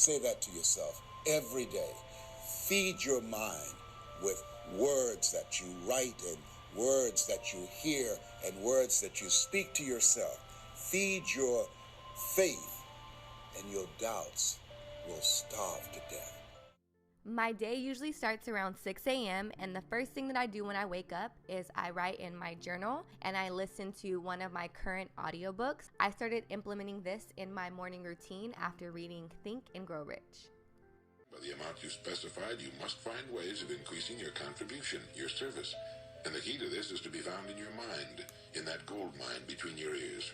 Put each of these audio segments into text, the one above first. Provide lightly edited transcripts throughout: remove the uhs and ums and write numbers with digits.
say that to yourself every day. Feed your mind with words that you write and words that you hear and words that you speak to yourself. Feed your faith and your doubts will starve to death. My day usually starts around 6 a.m. and the first thing that I do when I wake up is I write in my journal and I listen to one of my current audiobooks. I started implementing this in my morning routine after reading Think and Grow Rich. By the amount you specified, you must find ways of increasing your contribution, your service. And the key to this is to be found in your mind, in that gold mine between your ears.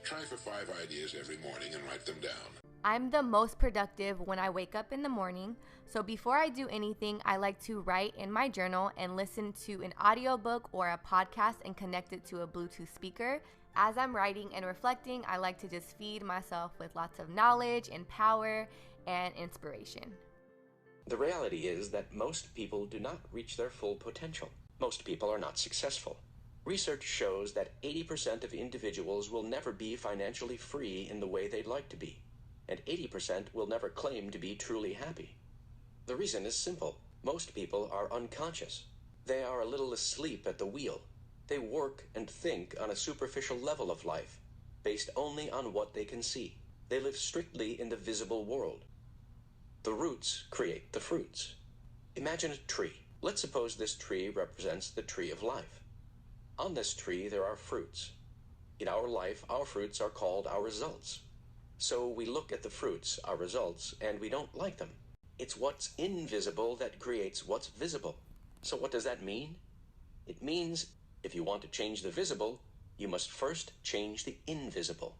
Try for 5 ideas every morning and write them down. I'm the most productive when I wake up in the morning, so before I do anything, I like to write in my journal and listen to an audiobook or a podcast and connect it to a Bluetooth speaker. As I'm writing and reflecting, I like to just feed myself with lots of knowledge and power and inspiration. The reality is that most people do not reach their full potential. Most people are not successful. Research shows that 80% of individuals will never be financially free in the way they'd like to be, and 80% will never claim to be truly happy. The reason is simple. Most people are unconscious. They are a little asleep at the wheel. They work and think on a superficial level of life, based only on what they can see. They live strictly in the visible world. The roots create the fruits. Imagine a tree. Let's suppose this tree represents the tree of life. On this tree there are fruits. In our life, our fruits are called our results. So we look at the fruits, our results, and we don't like them. It's what's invisible that creates what's visible. So what does that mean? It means if you want to change the visible, you must first change the invisible.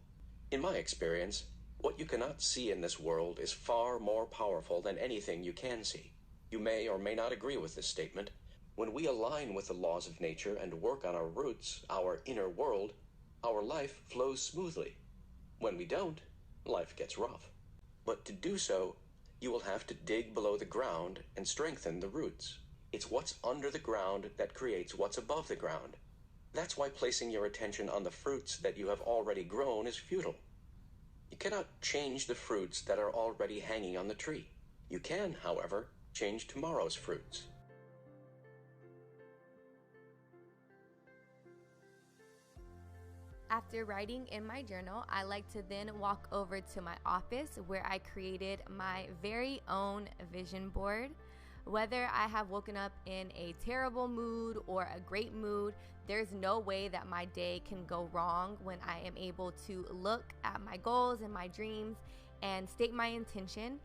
In my experience, what you cannot see in this world is far more powerful than anything you can see. You may or may not agree with this statement. When we align with the laws of nature and work on our roots, our inner world, our life flows smoothly. When we don't, life gets rough. But to do so, you will have to dig below the ground and strengthen the roots. It's what's under the ground that creates what's above the ground. That's why placing your attention on the fruits that you have already grown is futile. You cannot change the fruits that are already hanging on the tree. You can, however, change tomorrow's fruits. After writing in my journal, I like to then walk over to my office where I created my very own vision board. Whether I have woken up in a terrible mood or a great mood, there's no way that my day can go wrong when I am able to look at my goals and my dreams and state my intention.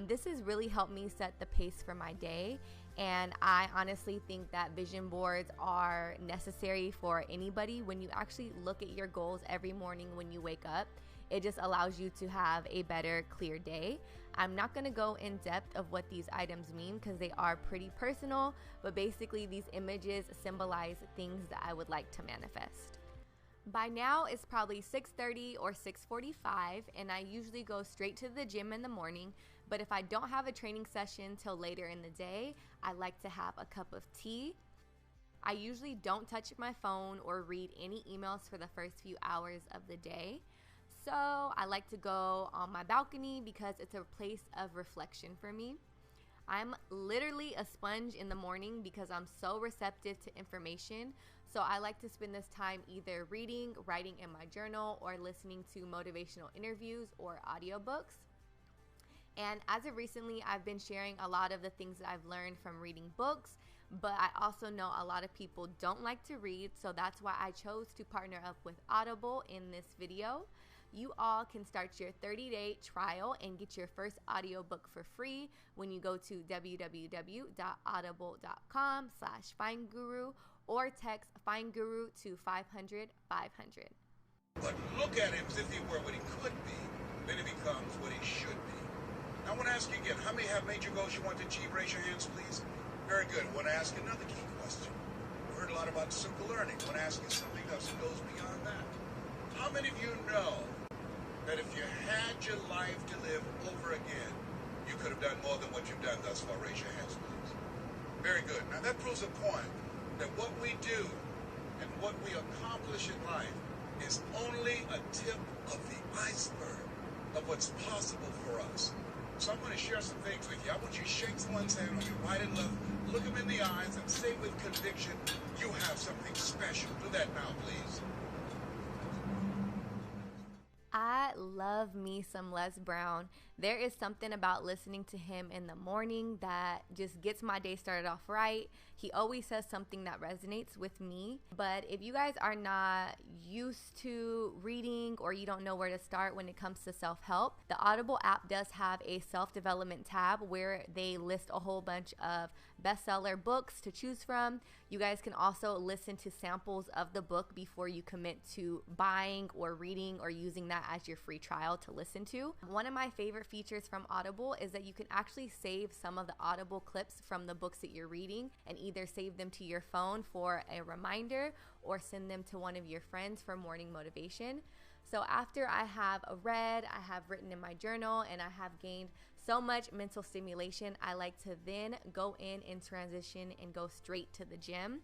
This has really helped me set the pace for my day, and I honestly think that vision boards are necessary for anybody. When you actually look at your goals every morning when you wake up, it just allows you to have a better, clear day. I'm not going to go in depth of what these items mean because they are pretty personal, but basically these images symbolize things that I would like to manifest. By now, it's probably 6:30 or 6:45, and I usually go straight to the gym in the morning, but if I don't have a training session till later in the day, I like to have a cup of tea. I usually don't touch my phone or read any emails for the first few hours of the day. So I like to go on my balcony because it's a place of reflection for me. I'm literally a sponge in the morning because I'm so receptive to information. So I like to spend this time either reading, writing in my journal, or listening to motivational interviews or audiobooks. And as of recently, I've been sharing a lot of the things that I've learned from reading books, but I also know a lot of people don't like to read, so that's why I chose to partner up with Audible in this video. You all can start your 30-day trial and get your first audiobook for free when you go to www.audible.com/FindGuru or text FindGuru to 500-500. But look at him as if he were what he could be, then he becomes what he should be. Now I want to ask you again, how many have major goals you want to achieve? Raise your hands, please. Very good. I want to ask another key question. We heard a lot about simple learning. I want to ask you something else that goes beyond that. How many of you know that if you had your life to live over again, you could have done more than what you've done thus far? Raise your hands, please. Very good. Now that proves a point that what we do and what we accomplish in life is only a tip of the iceberg of what's possible for us. So I'm going to share some things with you. I want you to shake someone's hand on your right and left, look them in the eyes, and say with conviction, you have something special. Do that now, please. I love me some Les Brown. There is something about listening to him in the morning that just gets my day started off right. He always says something that resonates with me. But if you guys are not used to reading or you don't know where to start when it comes to self-help, the Audible app does have a self-development tab where they list a whole bunch of bestseller books to choose from. You guys can also listen to samples of the book before you commit to buying or reading or using that as your free trial to listen to. One of my favorite features from Audible is that you can actually save some of the Audible clips from the books that you're reading and either save them to your phone for a reminder or send them to one of your friends for morning motivation. So after I have read, I have written in my journal, and I have gained so much mental stimulation, I like to then go in and transition and go straight to the gym.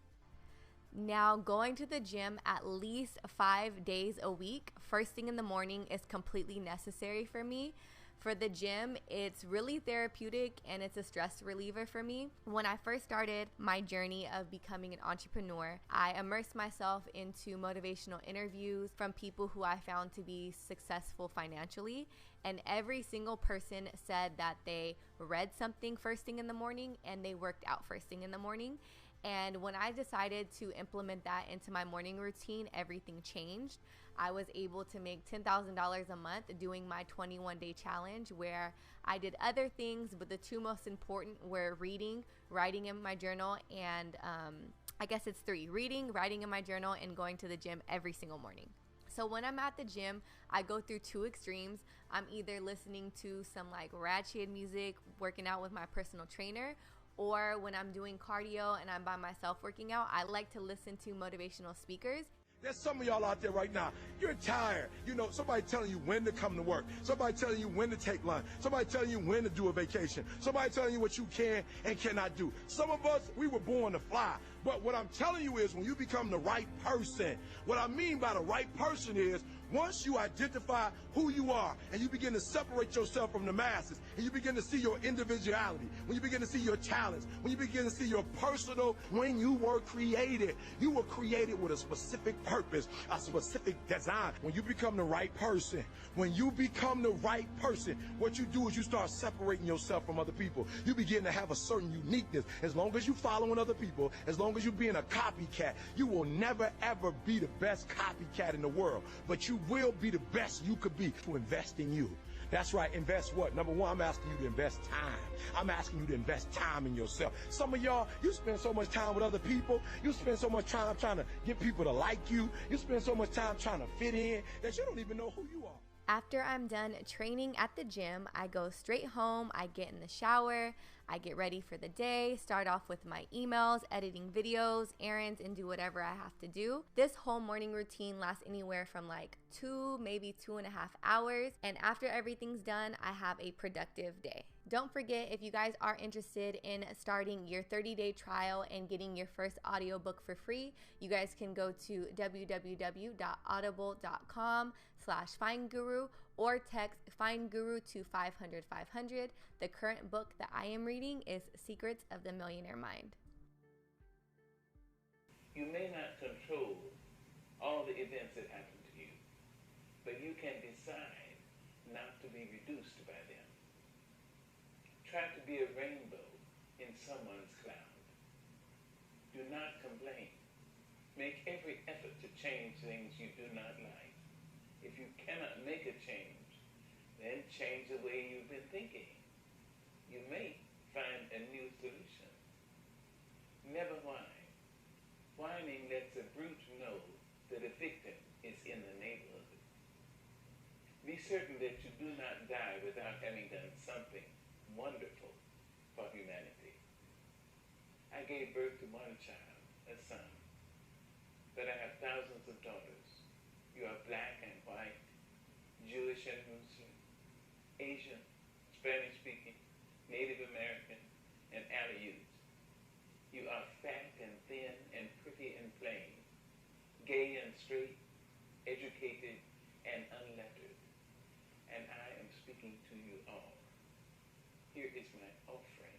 Now, going to the gym at least 5 days a week, first thing in the morning, is completely necessary for me. For the gym, it's really therapeutic and it's a stress reliever for me. When I first started my journey of becoming an entrepreneur, I immersed myself into motivational interviews from people who I found to be successful financially. And every single person said that they read something first thing in the morning and they worked out first thing in the morning. And when I decided to implement that into my morning routine, everything changed. I was able to make $10,000 a month doing my 21-day challenge, where I did other things, but the two most important were reading, writing in my journal, and I guess it's three: reading, writing in my journal, and going to the gym every single morning. So when I'm at the gym, I go through two extremes. I'm either listening to some like ratchet music, working out with my personal trainer, or when I'm doing cardio and I'm by myself working out, I like to listen to motivational speakers. There's some of y'all out there right now, you're tired. You know, somebody telling you when to come to work. Somebody telling you when to take lunch. Somebody telling you when to do a vacation. Somebody telling you what you can and cannot do. Some of us, we were born to fly. But what I'm telling you is when you become the right person, what I mean by the right person is once you identify who you are and you begin to separate yourself from the masses and you begin to see your individuality, when you begin to see your talents, when you begin to see your personal, when you were created with a specific purpose, a specific design. When you become the right person, what you do is you start separating yourself from other people. You begin to have a certain uniqueness. As long as you following other people, as long as you being a copycat, you will never ever be the best copycat in the world. But you will be the best you could be to invest in you. That's right, invest what? Number one, I'm asking you to invest time. I'm asking you to invest time in yourself. Some of y'all, you spend so much time with other people. You spend so much time trying to get people to like you. You spend so much time trying to fit in that you don't even know who you are. After I'm done training at the gym, I go straight home, I get in the shower, I get ready for the day, start off with my emails, editing videos, errands, and do whatever I have to do. This whole morning routine lasts anywhere from like 2, maybe 2.5 hours. And after everything's done, I have a productive day. Don't forget, if you guys are interested in starting your 30-day trial and getting your first audiobook for free, you guys can go to www.audible.com/FindGuru or text FindGuru to 500-500. The current book that I am reading is Secrets of the Millionaire Mind. You may not control all the events that happen to you, but you can decide not to be reduced by them. Try to be a rainbow in someone's cloud. Do not complain. Make every effort to change things you do not like. If you cannot make a change, then change the way you've been thinking. You may find a new solution. Never whine. Whining lets a brute know that a victim is in the neighborhood. Be certain that you do not die without having done something wonderful for humanity. I gave birth to one child, a son, but I have thousands of daughters. You are black and white, Jewish and Muslim, Asian, Spanish-speaking, Native American, and Aleut. You are fat and thin and pretty and plain, gay and straight, educated and unlettered. And I am speaking to you all. is my offering.